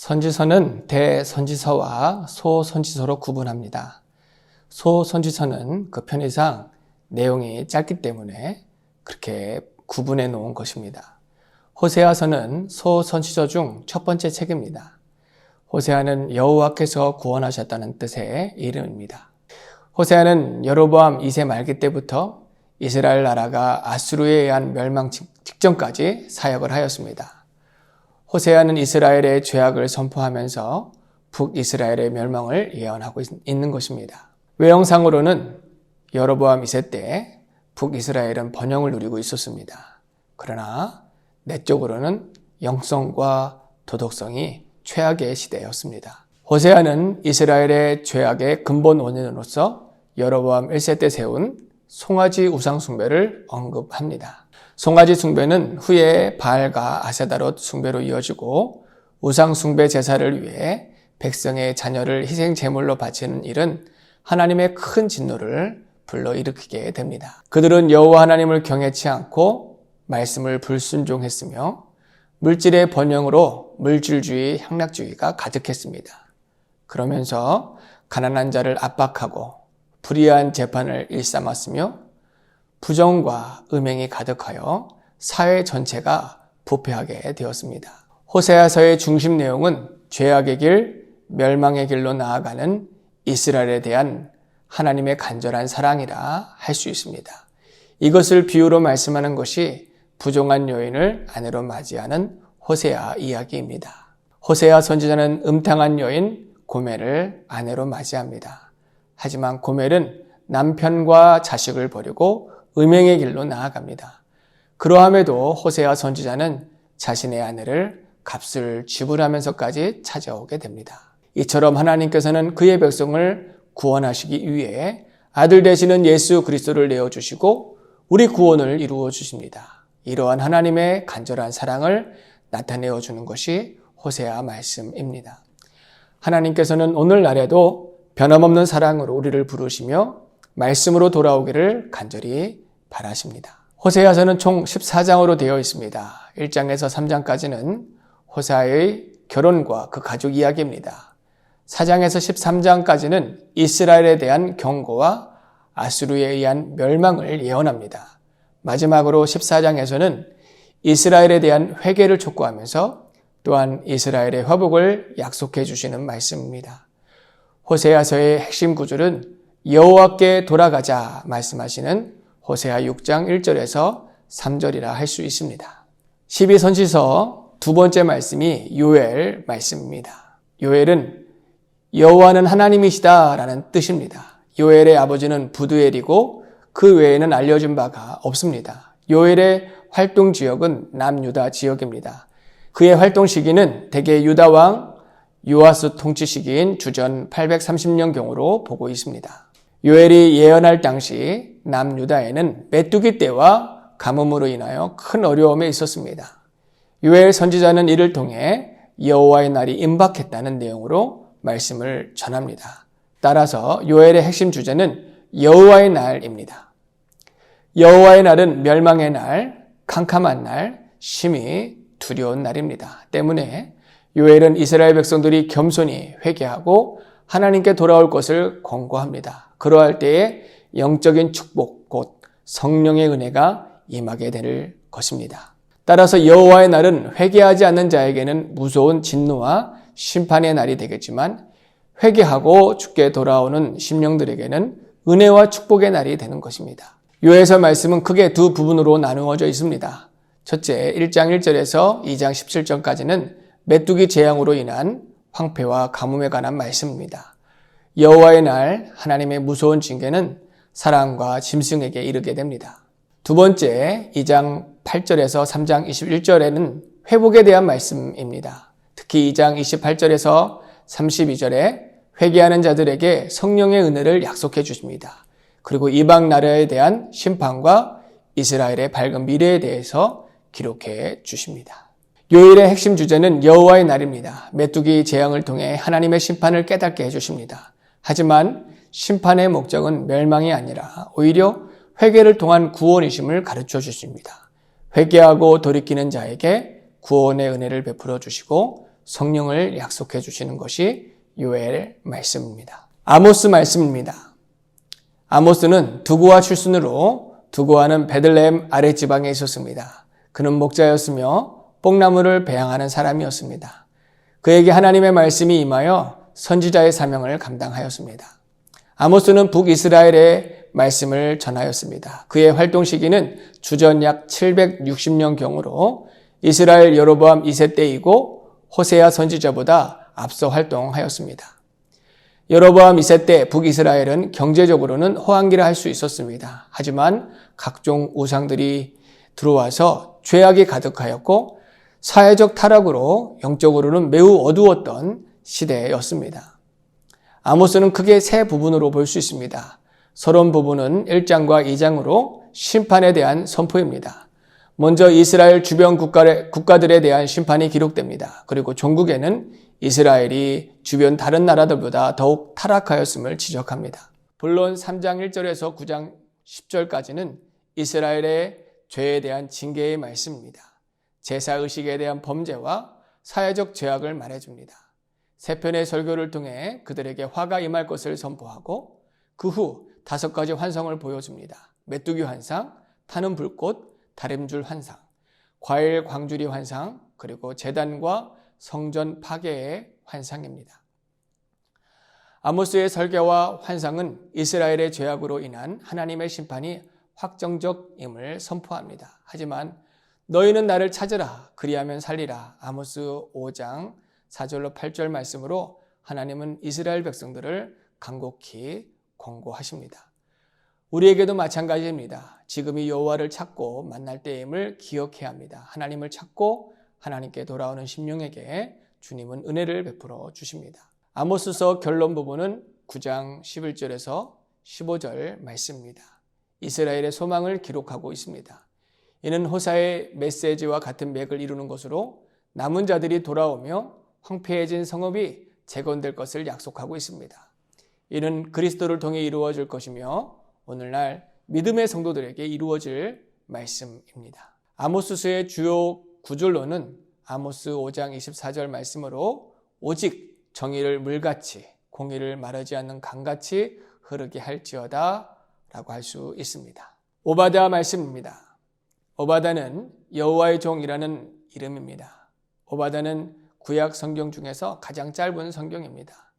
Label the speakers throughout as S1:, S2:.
S1: 선지서는 대선지서와 소선지서로 구분합니다. 소선지서는 그 편의상 내용이 짧기 때문에 그렇게 구분해 놓은 것입니다. 호세아서는 소선지서 중 첫 번째 책입니다. 호세아는 여호와께서 구원하셨다는 뜻의 이름입니다. 호세아는 여로보암 2세 말기 때부터 이스라엘 나라가 아수르에 의한 멸망 직전까지 사역을 하였습니다. 호세아는 이스라엘의 죄악을 선포하면서 북이스라엘의 멸망을 예언하고 있는 것입니다. 외형상으로는 여로보암 2세 때 북이스라엘은 번영을 누리고 있었습니다. 그러나 내적으로는 영성과 도덕성이 최악의 시대였습니다. 호세아는 이스라엘의 죄악의 근본 원인으로서 여로보암 1세 때 세운 송아지 우상 숭배를 언급합니다. 송아지 숭배는 후에 바알과 아세다롯 숭배로 이어지고 우상 숭배 제사를 위해 백성의 자녀를 희생 제물로 바치는 일은 하나님의 큰 진노를 불러일으키게 됩니다. 그들은 여호와 하나님을 경외치 않고 말씀을 불순종했으며 물질의 번영으로 물질주의, 향락주의가 가득했습니다. 그러면서 가난한 자를 압박하고 불의한 재판을 일삼았으며 부정과 음행이 가득하여 사회 전체가 부패하게 되었습니다. 호세아서의 중심 내용은 죄악의 길, 멸망의 길로 나아가는 이스라엘에 대한 하나님의 간절한 사랑이라 할 수 있습니다. 이것을 비유로 말씀하는 것이 부종한 여인을 아내로 맞이하는 호세아 이야기입니다. 호세아 선지자는 음탕한 여인 고멜을 아내로 맞이합니다. 하지만 고멜은 남편과 자식을 버리고 음행의 길로 나아갑니다. 그러함에도 호세아 선지자는 자신의 아내를 값을 지불하면서까지 찾아오게 됩니다. 이처럼 하나님께서는 그의 백성을 구원하시기 위해 아들 되시는 예수 그리스도를 내어주시고 우리 구원을 이루어 주십니다. 이러한 하나님의 간절한 사랑을 나타내어 주는 것이 호세아 말씀입니다. 하나님께서는 오늘날에도 변함없는 사랑으로 우리를 부르시며 말씀으로 돌아오기를 간절히 바라십니다. 호세아서는 총 14장으로 되어 있습니다. 1장에서 3장까지는 호세아의 결혼과 그 가족 이야기입니다. 4장에서 13장까지는 이스라엘에 대한 경고와 아수르에 의한 멸망을 예언합니다. 마지막으로 14장에서는 이스라엘에 대한 회개를 촉구하면서 또한 이스라엘의 회복을 약속해 주시는 말씀입니다. 호세아서의 핵심 구절은 여호와께 돌아가자 말씀하시는 호세아 6장 1절에서 3절이라 할 수 있습니다. 12선지서 두 번째 말씀이 요엘 말씀입니다. 요엘은 여호와는 하나님이시다 라는 뜻입니다. 요엘의 아버지는 부두엘이고 그 외에는 알려진 바가 없습니다. 요엘의 활동 지역은 남유다 지역입니다. 그의 활동 시기는 대개 유다 왕 요아스 통치 시기인 주전 830년경으로 보고 있습니다. 요엘이 예언할 당시 남유다에는 메뚜기 떼와 가뭄으로 인하여 큰 어려움에 있었습니다. 요엘 선지자는 이를 통해 여호와의 날이 임박했다는 내용으로 말씀을 전합니다. 따라서 요엘의 핵심 주제는 여호와의 날입니다. 여호와의 날은 멸망의 날, 캄캄한 날, 심히 두려운 날입니다. 때문에 요엘은 이스라엘 백성들이 겸손히 회개하고 하나님께 돌아올 것을 권고합니다. 그러할 때에 영적인 축복, 곧 성령의 은혜가 임하게 될 것입니다. 따라서 여호와의 날은 회개하지 않는 자에게는 무서운 진노와 심판의 날이 되겠지만 회개하고 주께 돌아오는 심령들에게는 은혜와 축복의 날이 되는 것입니다. 요엘서 말씀은 크게 두 부분으로 나누어져 있습니다. 첫째, 1장 1절에서 2장 17절까지는 메뚜기 재앙으로 인한 황폐와 가뭄에 관한 말씀입니다. 여호와의 날, 하나님의 무서운 징계는 사람과 짐승에게 이르게 됩니다. 두 번째, 2장 8절에서 3장 21절에는 회복에 대한 말씀입니다. 특히 2장 28절에서 32절에 회개하는 자들에게 성령의 은혜를 약속해 주십니다. 그리고 이방 나라에 대한 심판과 이스라엘의 밝은 미래에 대해서 기록해 주십니다. 요일의 핵심 주제는 여호와의 날입니다. 메뚜기 재앙을 통해 하나님의 심판을 깨닫게 해주십니다. 하지만 심판의 목적은 멸망이 아니라 오히려 회개를 통한 구원이심을 가르쳐 주십니다. 회개하고 돌이키는 자에게 구원의 은혜를 베풀어 주시고 성령을 약속해 주시는 것이 요엘 말씀입니다. 아모스 말씀입니다. 아모스는 두고와 출신으로 두고와는 베들레헴 아랫지방에 있었습니다. 그는 목자였으며 뽕나무를 배양하는 사람이었습니다. 그에게 하나님의 말씀이 임하여 선지자의 사명을 감당하였습니다. 아모스는 북이스라엘의 말씀을 전하였습니다. 그의 활동 시기는 주전 약 760년경으로 이스라엘 여로보암 2세 때이고 호세아 선지자보다 앞서 활동하였습니다. 여로보암 2세 때 북이스라엘은 경제적으로는 호황기라 할 수 있었습니다. 하지만 각종 우상들이 들어와서 죄악이 가득하였고 사회적 타락으로 영적으로는 매우 어두웠던 시대였습니다. 아모스는 크게 세 부분으로 볼 수 있습니다. 서론 부분은 1장과 2장으로 심판에 대한 선포입니다. 먼저 이스라엘 주변 국가들에 대한 심판이 기록됩니다. 그리고 종국에는 이스라엘이 주변 다른 나라들보다 더욱 타락하였음을 지적합니다. 본론 3장 1절에서 9장 10절까지는 이스라엘의 죄에 대한 징계의 말씀입니다. 제사의식에 대한 범죄와 사회적 죄악을 말해줍니다. 세 편의 설교를 통해 그들에게 화가 임할 것을 선포하고 그 후 5가지 환상을 보여줍니다. 메뚜기 환상, 타는 불꽃, 다림줄 환상, 과일 광주리 환상, 그리고 제단과 성전 파괴의 환상입니다. 아모스의 설교와 환상은 이스라엘의 죄악으로 인한 하나님의 심판이 확정적임을 선포합니다. 하지만 너희는 나를 찾으라, 그리하면 살리라. 아모스 5장 4절로 8절 말씀으로 하나님은 이스라엘 백성들을 간곡히 권고하십니다. 우리에게도 마찬가지입니다. 지금이 여호와를 찾고 만날 때임을 기억해야 합니다. 하나님을 찾고 하나님께 돌아오는 심령에게 주님은 은혜를 베풀어 주십니다. 아모스서 결론 부분은 9장 11절에서 15절 말씀입니다. 이스라엘의 소망을 기록하고 있습니다. 이는 호사의 메시지와 같은 맥을 이루는 것으로 남은 자들이 돌아오며 황폐해진 성읍이 재건될 것을 약속하고 있습니다. 이는 그리스도를 통해 이루어질 것이며 오늘날 믿음의 성도들에게 이루어질 말씀입니다. 아모스서의 주요 구절로는 아모스 5장 24절 말씀으로 오직 정의를 물같이 공의를 마르지 않는 강같이 흐르게 할지어다 라고 할 수 있습니다. 오바댜 말씀입니다. 오바댜는 여호와의 종이라는 이름입니다. 오바댜는 구약 성경 중에서 가장 짧은 성경입니다.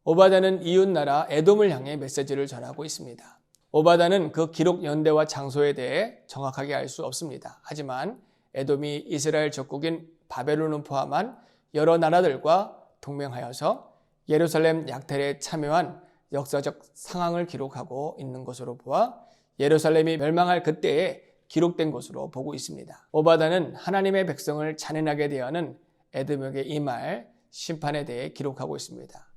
S1: 오바댜는 이웃나라 에돔을 향해 메시지를 전하고 있습니다. 오바댜는 그 기록 연대와 장소에 대해 정확하게 알 수 없습니다. 하지만 에돔이 이스라엘 적국인 바벨론을 포함한 여러 나라들과 동맹하여서 예루살렘 약탈에 참여한 역사적 상황을 기록하고 있는 것으로 보아 예루살렘이 멸망할 그때에 기록된 것으로 보고 있습니다. 오바댜는 하나님의 백성을 잔인하게 대하는 에돔에게 임할 심판에 대해 기록하고 있습니다.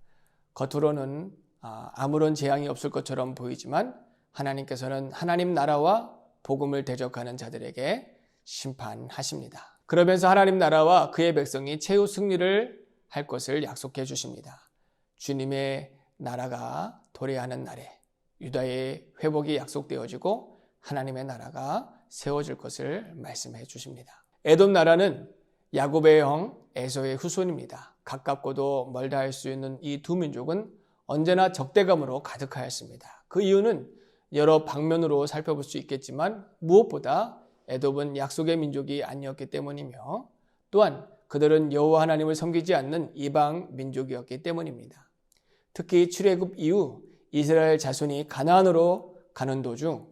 S1: 겉으로는 아무런 재앙이 없을 것처럼 보이지만 하나님께서는 하나님 나라와 복음을 대적하는 자들에게 심판하십니다. 그러면서 하나님 나라와 그의 백성이 최후 승리를 할 것을 약속해 주십니다. 주님의 나라가 도래하는 날에 유다의 회복이 약속되어지고 하나님의 나라가 세워질 것을 말씀해 주십니다. 에돔 나라는 야곱의 형 에서의 후손입니다. 가깝고도 멀다 할 수 있는 이 두 민족은 언제나 적대감으로 가득하였습니다. 그 이유는 여러 방면으로 살펴볼 수 있겠지만 무엇보다 에돔은 약속의 민족이 아니었기 때문이며 또한 그들은 여호와 하나님을 섬기지 않는 이방 민족이었기 때문입니다. 특히 출애굽 이후 이스라엘 자손이 가나안으로 가는 도중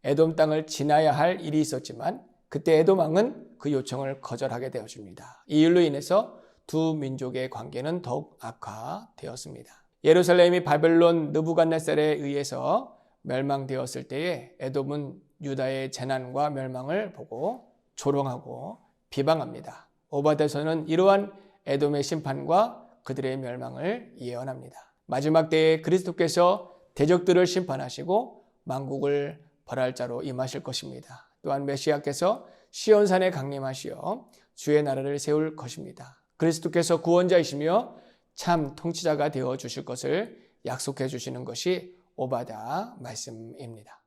S1: 에돔 땅을 지나야 할 일이 있었지만 그때 에돔 왕은 그 요청을 거절하게 되었습니다. 이 일로 인해서 두 민족의 관계는 더욱 악화되었습니다. 예루살렘이 바벨론 느부갓네살에 의해서 멸망되었을 때에 에돔은 유다의 재난과 멸망을 보고 조롱하고 비방합니다. 오바댜서는 이러한 에돔의 심판과 그들의 멸망을 예언합니다. 마지막 때에 그리스도께서 대적들을 심판하시고 만국을 벌할 자로 임하실 것입니다. 또한 메시아께서 시온산에 강림하시어 주의 나라를 세울 것입니다. 그리스도께서 구원자이시며 참 통치자가 되어 주실 것을 약속해 주시는 것이 오바댜 말씀입니다.